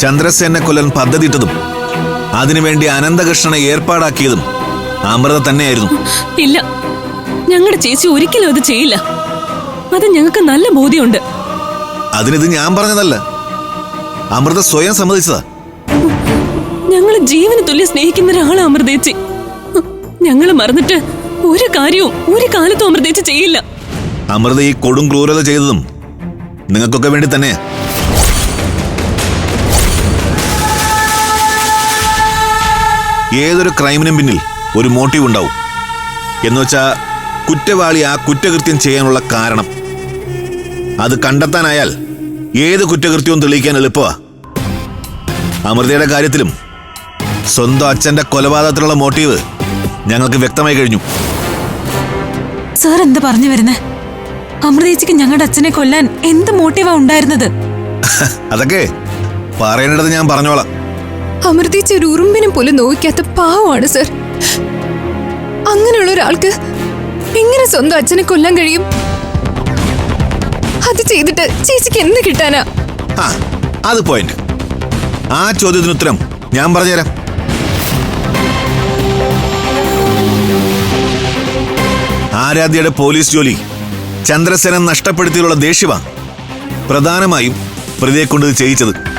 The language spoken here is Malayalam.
ചന്ദ്രസേനെ കൊല്ലാൻ പദ്ധതിയിട്ടതും അതിനുവേണ്ടി അനന്തകൃഷ്ണനെ ഏർപ്പാടാക്കിയതും അമൃത തന്നെയായിരുന്നു. ഇല്ല, ഞങ്ങളുടെ ചേച്ചി ഒരിക്കലും അത് ചെയ്യില്ല. അത് ഞങ്ങൾക്ക് നല്ല ബോധ്യമുണ്ട്. അതിനിത് ഞാൻ പറഞ്ഞതല്ല, അമൃത സ്വയം സമ്മതിച്ചതാ. ഞങ്ങള് ജീവന് തുല്യം സ്നേഹിക്കുന്ന ഒരാളാ അമൃതേച്ചി. ഞങ്ങള് മറന്നിട്ട് ഒരു കാര്യവും ഒരു കാലത്തും അമൃതേച്ചി ചെയ്യില്ല. അമൃത ഈ കൊടും ക്രൂരത ചെയ്തതും നിങ്ങൾക്കൊക്കെ വേണ്ടി തന്നെ. ഏതൊരു ക്രൈമിനും പിന്നിൽ ഒരു മോട്ടീവ് ഉണ്ടാവും. എന്നുവെച്ചാ കുറ്റവാളി ആ കുറ്റകൃത്യം ചെയ്യാനുള്ള കാരണം. അത് കണ്ടെത്താനായാൽ ഏത് കുറ്റകൃത്യവും തെളിയിക്കാൻ എളുപ്പമാ. അമൃതയുടെ കാര്യത്തിലും സ്വന്തം അച്ഛന്റെ കൊലപാതകത്തിലുള്ള മോട്ടീവ് ഞങ്ങൾക്ക് വ്യക്തമായി കഴിഞ്ഞു. സാർ എന്താ പറഞ്ഞു വരുന്നേ? അമൃതേച്ചിക്ക് ഞങ്ങളുടെ അച്ഛനെ കൊല്ലാൻ എന്ത് മോട്ടീവാ ഉണ്ടായിരുന്നത്? അതൊക്കെ പറയേണ്ടത് ഞാൻ പറഞ്ഞോളാം. അമൃതേച്ചി ഒരു ഉറുമ്പിനും പോലും നോവിക്കാത്ത പാവമാണ് സർ. അങ്ങനെയുള്ള ഒരാൾക്ക് എങ്ങനെ സ്വന്തം അച്ഛനെ കൊല്ലാൻ കഴിയും? അത് ചെയ്തിട്ട് ചേച്ചിക്ക് എന്ത് കിട്ടാനാ? അത് പോയിന്റ്. ആ ചോദ്യത്തിന് ഉത്തരം ഞാൻ പറഞ്ഞുതരാം. ആരാധ്യയുടെ പോലീസ് ജോലി ചന്ദ്രസേനൻ നഷ്ടപ്പെടുത്തിയുള്ള ദേഷ്യമാണ് പ്രധാനമായും പ്രതിയെ കൊണ്ട് ഇത് ചെയ്യിച്ചത്.